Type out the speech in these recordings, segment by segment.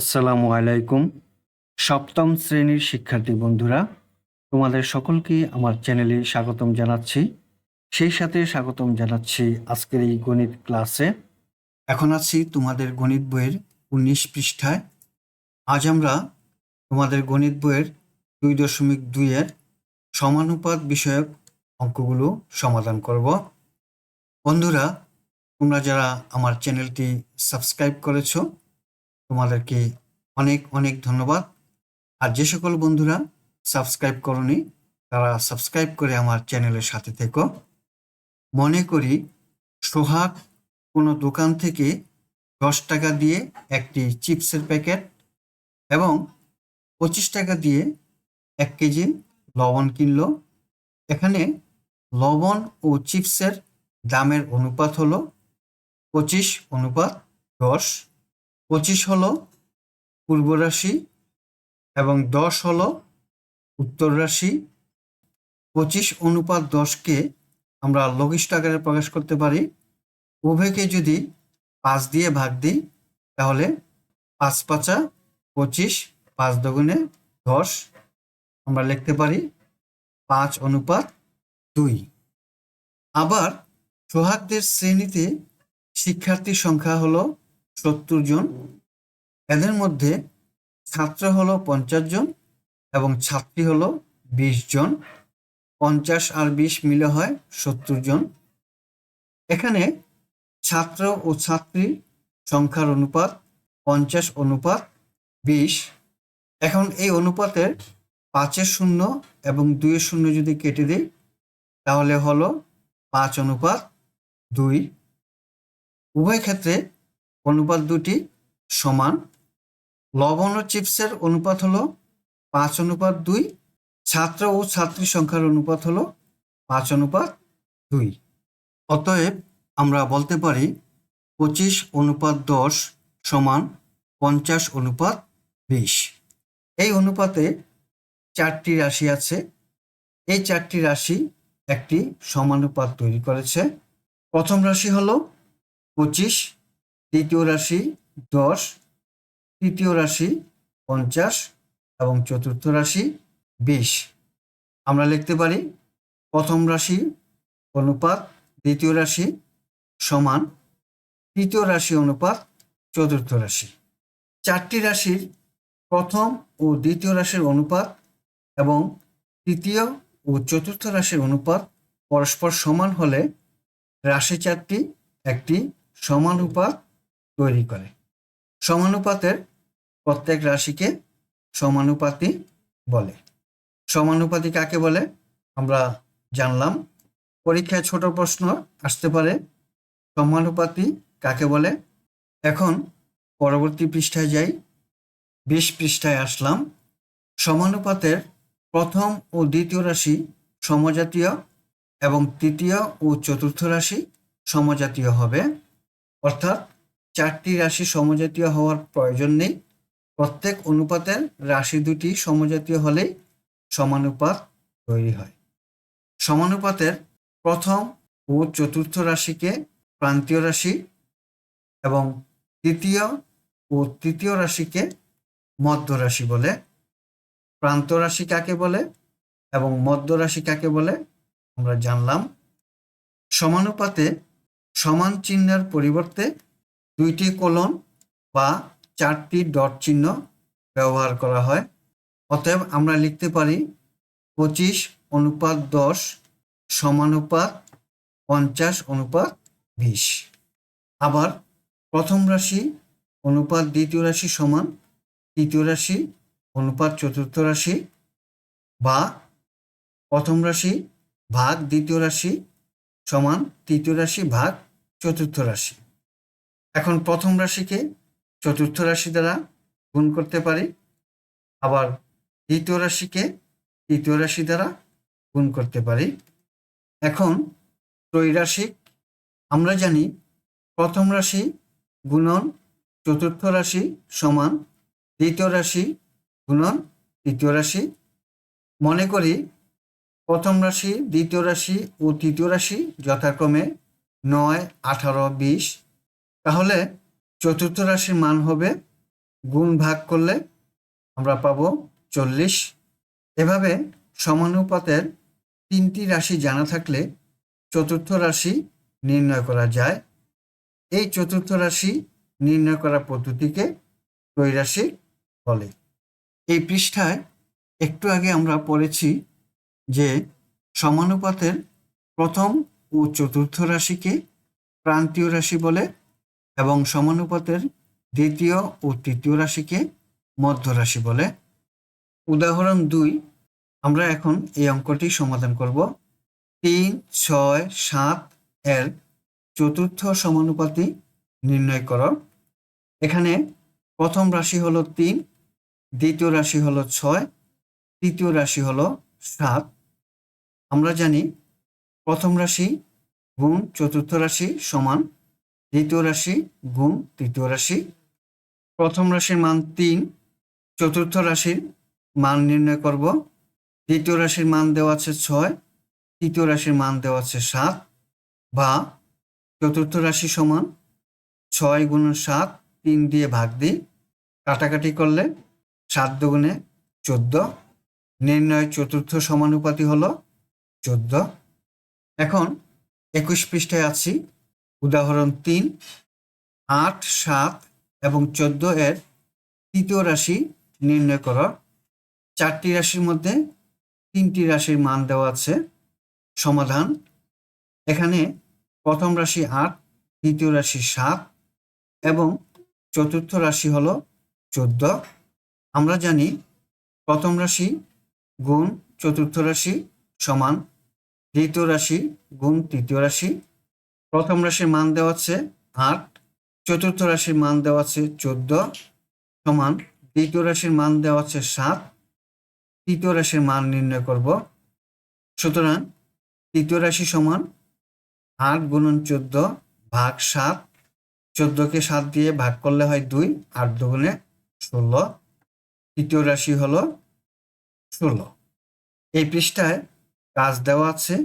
আসসালামু আলাইকুম। সপ্তম শ্রেণীর শিক্ষার্থী বন্ধুরা, তোমাদের সকলকে আমার চ্যানেলে স্বাগতম জানাচ্ছি। সেই সাথে স্বাগতম জানাচ্ছি আজকের এই গণিত ক্লাসে। এখন আছি তোমাদের গণিত বইয়ের 19 পৃষ্ঠায়। আজ আমরা তোমাদের গণিত বইয়ের 2.2 সমানুপাত বিষয়ক অঙ্কগুলো সমাধান করব। বন্ধুরা, তোমরা যারা আমার চ্যানেলটি সাবস্ক্রাইব করেছো, তোমাদেরকে অনেক অনেক ধন্যবাদ। আর যে সকল বন্ধুরা সাবস্ক্রাইব করনি, তারা সাবস্ক্রাইব করে আমার চ্যানেলের সাথে থেকো। মনে করি সোহাগ কোনো দোকান থেকে 10 টাকা দিয়ে একটি চিপসের প্যাকেট এবং 25 টাকা দিয়ে 1 কেজি লবণ কিনল। এখানে লবণ ও চিপসের দামের অনুপাত হলো 25:10। 25 হলো পূর্ব রাশি এবং 10 হলো উত্তর রাশি। 25:10কে আমরা লঘিষ্ঠ আকারে প্রকাশ করতে পারি। উভয়কে যদি 5 দিয়ে ভাগ দিই, তাহলে 5 পাঁচা 25, 5 দুগুণে 10। আমরা লিখতে পারি 5:2। আবার সোহাগদের শ্রেণীতে শিক্ষার্থীর সংখ্যা হলো 70 জন। এদের মধ্যে ছাত্র হলো 50 জন এবং ছাত্রী হলো 20 জন। 50 আর 20 মিলে হয় 70 জন। এখানে ছাত্র ও ছাত্রী সংখ্যার অনুপাত 50:20। এখন এই অনুপাতের 5-এর শূন্য এবং 2-এর শূন্য যদি কেটে দিই, তাহলে হলো 5:2। উভয় ক্ষেত্রে অনুপাত দুটি সমান। লবণ ও চিপসের অনুপাত হলো 5:2। ছাত্র ও ছাত্রী সংখ্যার অনুপাত হলো 5:2। অতএব আমরা বলতে পারি 25:10 সমান 50:20। এই অনুপাতে 4টি রাশি আছে। এই 4টি রাশি একটি সমানুপাত তৈরি করেছে। প্রথম রাশি হলো 25, দ্বিতীয় রাশি 10, তৃতীয় রাশি 50 এবং চতুর্থ রাশি 20। আমরা লিখতে পারি প্রথম রাশি অনুপাত দ্বিতীয় রাশি সমান তৃতীয় রাশি অনুপাত চতুর্থ রাশি। 4টি রাশির প্রথম ও দ্বিতীয় রাশির অনুপাত এবং তৃতীয় ও চতুর্থ রাশির অনুপাত পরস্পর সমান হলে রাশি 4টি একটি সমানুপাত তৈরি করে। সমানুপাতের প্রত্যেক রাশিকে সমানুপাতি বলে। সমানুপাতি কাকে বলে আমরা জানলাম। পরীক্ষায় ছোট প্রশ্ন আসতে পারে, সমানুপাতি কাকে বলে। এখন পরবর্তী পৃষ্ঠায় যাই। 20 পৃষ্ঠায় আসলাম। সমানুপাতের প্রথম ও দ্বিতীয় রাশি সমজাতীয় এবং তৃতীয় ও চতুর্থ রাশি সমজাতীয় হবে। অর্থাৎ 4টি রাশি সমজাতীয় হওয়ার প্রয়োজন নেই। প্রত্যেক অনুপাতের রাশি দুটি সমজাতীয় হলেই সমানুপাত তৈরি হয়। সমানুপাতের প্রথম ও চতুর্থ রাশিকে প্রান্তীয় রাশি এবং তৃতীয় ও তৃতীয় রাশিকে মধ্য রাশি বলে। প্রান্ত রাশি কাকে বলে এবং মধ্য রাশি কাকে বলে আমরা জানলাম। সমানুপাতে সমান চিহ্নের পরিবর্তে 2টি কোলন বা 4টি ডট চিহ্ন ব্যবহার করা হয়। অতএব আমরা লিখতে পারি 25:10 সমানুপাত 50:20। আবার প্রথম রাশি অনুপাত দ্বিতীয় রাশি সমান তৃতীয় রাশি অনুপাত চতুর্থ রাশি, বা প্রথম রাশি ভাগ দ্বিতীয় রাশি সমান তৃতীয় রাশি ভাগ চতুর্থ রাশি। এখন প্রথম রাশিকে চতুর্থ রাশি দ্বারা গুণ করতে পারি, আবার দ্বিতীয় রাশিকে তৃতীয় রাশি দ্বারা গুণ করতে পারি। এখন ত্রৈরাশিক। আমরা জানি প্রথম রাশি গুণন চতুর্থ রাশি সমান দ্বিতীয় রাশি গুণন তৃতীয় রাশি। মনে করি প্রথম রাশি, দ্বিতীয় রাশি ও তৃতীয় রাশি যথাক্রমে 9, 18, 20। তাহলে চতুর্থ রাশির মান হবে গুণ ভাগ করলে আমরা পাবো 40। এভাবে সমানুপাতের 3টি রাশি জানা থাকলে চতুর্থ রাশি নির্ণয় করা যায়। এই চতুর্থ রাশি নির্ণয় করার পদ্ধতিকে ত্রৈরাশিক বলে। এই পৃষ্ঠায় একটু আগে আমরা পড়েছি যে সমানুপাতের প্রথম ও চতুর্থ রাশিকে প্রান্তীয় রাশি বলে এবং সমানুপাতের দ্বিতীয় ও তৃতীয় রাশিকে মধ্য রাশি বলে। উদাহরণ 2, আমরা এখন এই অঙ্কটি সমাধান করব। 3, 6, 7 এর চতুর্থ সমানুপাতি নির্ণয় করো। এখানে প্রথম রাশি হলো 3, দ্বিতীয় রাশি হলো 6, তৃতীয় রাশি হলো 7। আমরা জানি প্রথম রাশি গুণ চতুর্থ রাশি সমান দ্বিতীয় রাশি গুণ তৃতীয় রাশি। প্রথম রাশির মান 3, চতুর্থ রাশির মান নির্ণয় করব। দ্বিতীয় রাশির মান দেওয়া আছে 6, তৃতীয় রাশির মান দেওয়া আছে 7, বা চতুর্থ রাশি সমান 6 গুণন 7, 3 দিয়ে ভাগ দিই, কাটাকাটি করলে 7 দুগুণে 14। নির্ণয় চতুর্থ সমানুপাতি হলো 14। এখন 21 পৃষ্ঠায় আছি। উদাহরণ 3, 8, 7 এবং 14 এর তৃতীয় রাশি নির্ণয় করো। 4টি রাশির মধ্যে 3টি রাশির মান দেওয়া আছে। সমাধান: এখানে প্রথম রাশি 8, দ্বিতীয় রাশি 7 এবং চতুর্থ রাশি হলো 14। আমরা জানি প্রথম রাশি গুণ চতুর্থ রাশি সমান দ্বিতীয় রাশি গুণ তৃতীয় রাশি। প্রথম রাশির মান দেওয়া আছে 8, চতুর্থ রাশির মান দেওয়া আছে 14 সমান দ্বিতীয় রাশির মান দেওয়া আছে 7, তৃতীয় রাশির মান নির্ণয় করব। সুতরাং তৃতীয় রাশি সমান 8 গুণন 14 ভাগ 7। 14কে 7 দিয়ে ভাগ করলে হয় 2, 8 দুগুণে 16। তৃতীয় রাশি হলো 16। এই পৃষ্ঠায় কাজ দেওয়া আছে।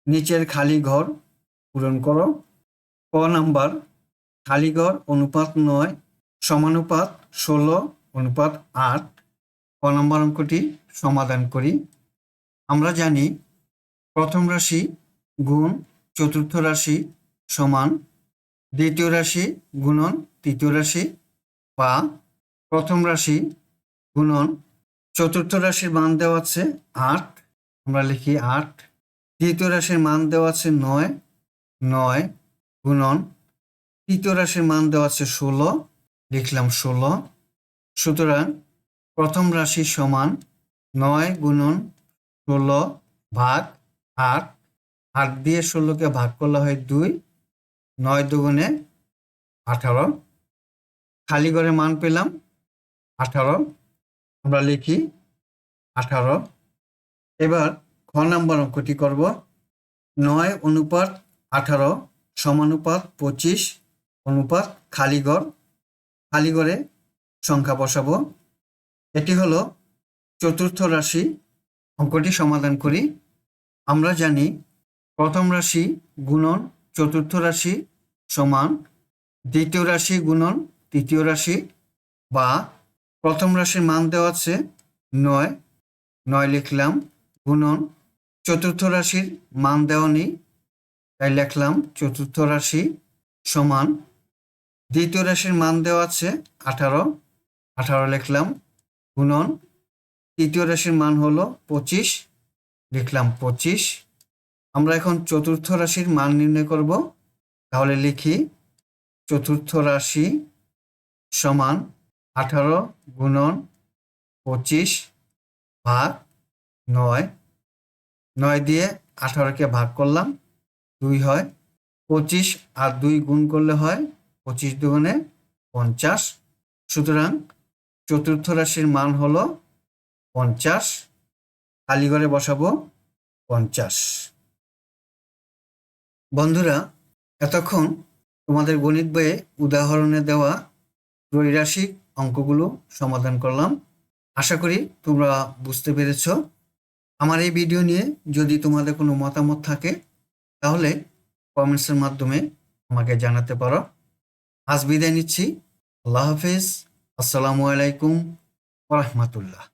নিচের খালি ঘর পূরণ করো। ক নাম্বার, খালি ঘর অনুপাত 9 সমানুপাত 16 অনুপাত 8। ক নাম্বার অঙ্কটি সমাধান করি। আমরা জানি প্রথম রাশি গুণ চতুর্থ রাশি সমান দ্বিতীয় রাশি গুণন তৃতীয় রাশি, বা প্রথম রাশি গুণন চতুর্থ রাশির মান দেওয়া আছে 8, আমরা লিখি 8। দ্বিতীয় রাশির মান দেওয়া আছে 9, 9 গুণন তৃতীয় রাশির মান দেওয়া আছে 16, লিখলাম 16। সুতরাং প্রথম রাশি সমান 9 গুণন 16 ভাগ 8। 8 দিয়ে 16কে ভাগ করলে হয় 2, 9 দুগুণে 18। খালি ঘরে মান পেলাম 18, আমরা লিখি 18। এবার খ নাম্বার অঙ্কটি করব। 9 অনুপাত 18 সমানুপাত 25 অনুপাত খালি ঘর। খালি ঘরে সংখ্যা বসাবো। এটি হলো চতুর্থ রাশি। অঙ্কটি সমাধান করি। আমরা জানি প্রথম রাশি গুণন চতুর্থ রাশি সমান দ্বিতীয় রাশি গুণন তৃতীয় রাশি, বা প্রথম রাশির মান দেওয়া আছে 9, 9 লিখলাম গুণন চতুর্থ রাশির মান দেওয়া নেই, তাই লিখলাম চতুর্থ রাশি সমান দ্বিতীয় রাশির মান দেওয়া আছে 18, 18 লিখলাম গুণন তৃতীয় রাশির মান হলো 25, লিখলাম 25। আমরা এখন চতুর্থ রাশির মান নির্ণয় করব। তাহলে লিখি চতুর্থ রাশি সমান 18 গুণন 25 ভাগ 9। 9 দিয়ে 18কে ভাগ করলাম, 2 হয়। 25 আর 2 গুণ করলে হয় 25 দুগুণে 50। সুতরাং চতুর্থ রাশির মান হলো 50। খালি ঘরে বসাবো 50। বন্ধুরা, এতক্ষণ তোমাদের গণিত বইয়ে উদাহরণে দেওয়া ত্রৈরাশিক অঙ্কগুলো সমাধান করলাম। আশা করি তোমরা বুঝতে পেরেছ। আমার এই ভিডিও নিয়ে যদি তোমাদের কোনো মতামত থাকে তাহলে কমেন্টসের মাধ্যমে আমাকে জানাতে পারো। আজ বিদায় নিচ্ছি। আল্লাহ হাফেজ। আসসালামু আলাইকুম ওয়া রাহমাতুল্লাহ।